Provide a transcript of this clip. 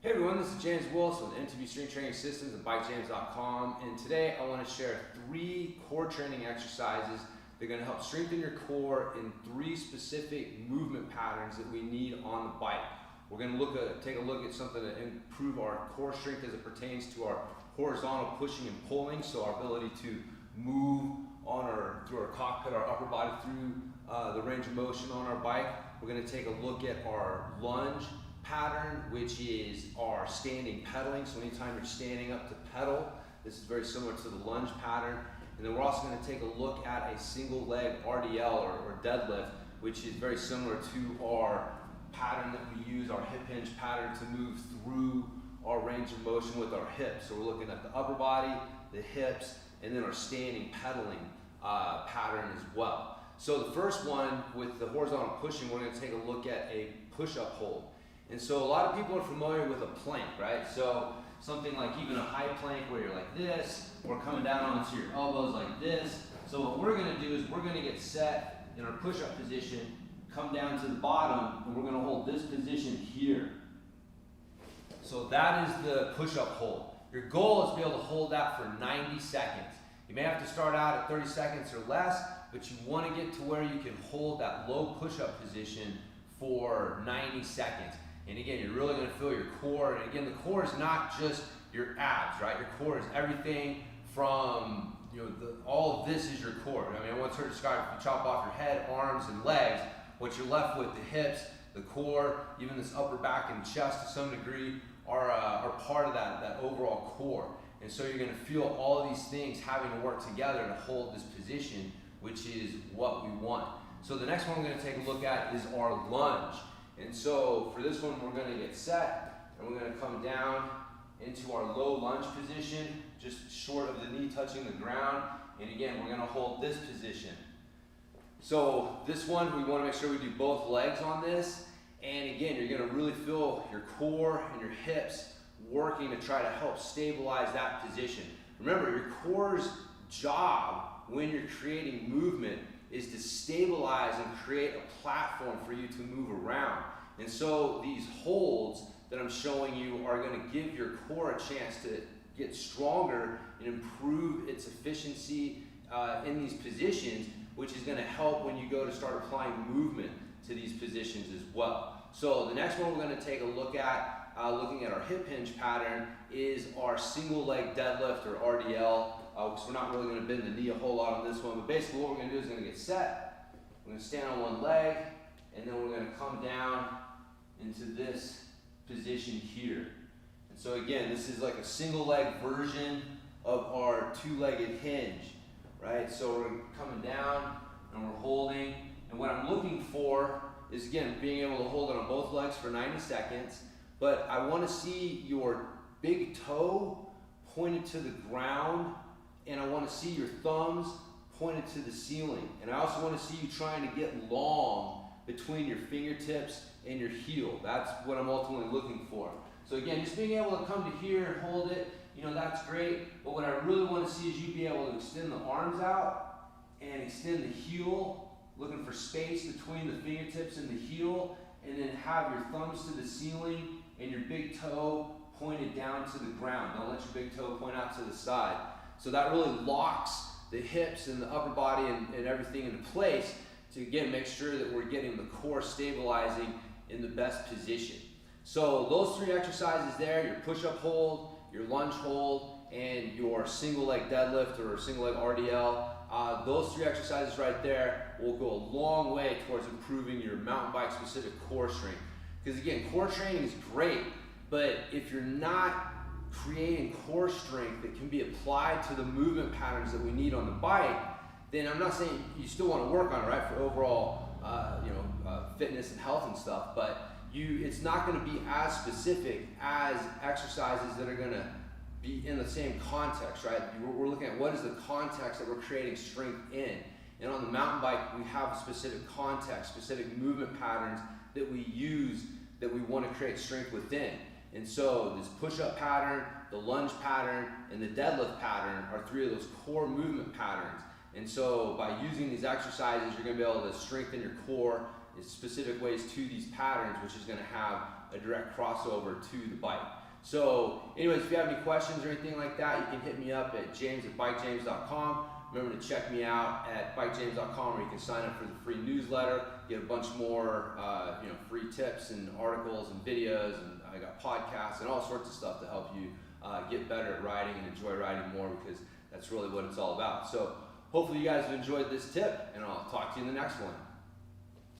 Hey everyone, this is James Willis with MTB Strength Training Systems and BikeJames.com, and today I want to share 3 core training exercises that are going to help strengthen your core in 3 specific movement patterns that we need on the bike. We're going to take a look at something to improve our core strength as it pertains to our horizontal pushing and pulling, so our ability to move through our cockpit, our upper body through the range of motion on our bike. We're going to take a look at our lunge pattern, which is our standing pedaling. So anytime you're standing up to pedal, this is very similar to the lunge pattern. And then we're also going to take a look at a single leg RDL or deadlift, which is very similar to our pattern that we use, our hip hinge pattern, to move through our range of motion with our hips. So we're looking at the upper body, the hips, and then our standing pedaling pattern as well. So the first one with the horizontal pushing, we're going to take a look at a push-up hold. And so a lot of people are familiar with a plank, right? So something like even a high plank where you're like this, or coming down onto your elbows like this. So what we're going to do is we're going to get set in our push-up position, come down to the bottom, and we're going to hold this position here. So that is the push-up hold. Your goal is to be able to hold that for 90 seconds. You may have to start out at 30 seconds or less, but you want to get to where you can hold that low push-up position for 90 seconds. And again, you're really going to feel your core. And again, the core is not just your abs, right? Your core is everything from, all of this is your core. I mean, I once heard described, if you chop off your head, arms, and legs, what you're left with, the hips, the core, even this upper back and chest to some degree, are part of that overall core. And so you're going to feel all of these things having to work together to hold this position, which is what we want. So the next one we're going to take a look at is our lunge. And so for this one, we're going to get set, and we're going to come down into our low lunge position, just short of the knee touching the ground. And again, we're going to hold this position. So this one, we want to make sure we do both legs on this. And again, you're going to really feel your core and your hips working to try to help stabilize that position. Remember, your core's job when you're creating movement is to stabilize and create a platform for you to move around. And so these holds that I'm showing you are going to give your core a chance to get stronger and improve its efficiency in these positions, which is going to help when you go to start applying movement to these positions as well. So the next one we're going to take a look at, looking at our hip hinge pattern, is our single leg deadlift or RDL. Because we're not really going to bend the knee a whole lot on this one, but basically what we're going to do is going to get set. We're going to stand on one leg, and then we're going to come down into this position here. And so again, this is like a single leg version of our 2-legged hinge, right? So we're coming down and we're holding, and what I'm looking for is, again, being able to hold it on both legs for 90 seconds, but I want to see your big toe pointed to the ground, and I want to see your thumbs pointed to the ceiling. And I also want to see you trying to get long between your fingertips and your heel. That's what I'm ultimately looking for. So again, just being able to come to here and hold it, that's great. But what I really want to see is you be able to extend the arms out and extend the heel, looking for space between the fingertips and the heel, and then have your thumbs to the ceiling and your big toe pointed down to the ground. Don't let your big toe point out to the side. So that really locks the hips and the upper body and everything into place to, again, make sure that we're getting the core stabilizing in the best position. So those 3 exercises there, your push-up hold, your lunge hold, and your single leg deadlift or single leg RDL, those 3 exercises right there will go a long way towards improving your mountain bike specific core strength. Because again, core training is great, but if you're not creating core strength that can be applied to the movement patterns that we need on the bike, then I'm not saying you still want to work on it, right, for overall fitness and health and stuff, but it's not going to be as specific as exercises that are going to be in the same context, right? We're looking at what is the context that we're creating strength in. And on the mountain bike, we have a specific context, specific movement patterns that we use that we want to create strength within. And so this push-up pattern, the lunge pattern, and the deadlift pattern are 3 of those core movement patterns. And so by using these exercises, you're going to be able to strengthen your core in specific ways to these patterns, which is going to have a direct crossover to the bike. So anyways, if you have any questions or anything like that, you can hit me up at james@bikejames.com. Remember to check me out at bikejames.com, where you can sign up for the free newsletter, get a bunch more free tips and articles and videos, and I got podcasts and all sorts of stuff to help you get better at riding and enjoy riding more, because that's really what it's all about. So hopefully you guys have enjoyed this tip, and I'll talk to you in the next one.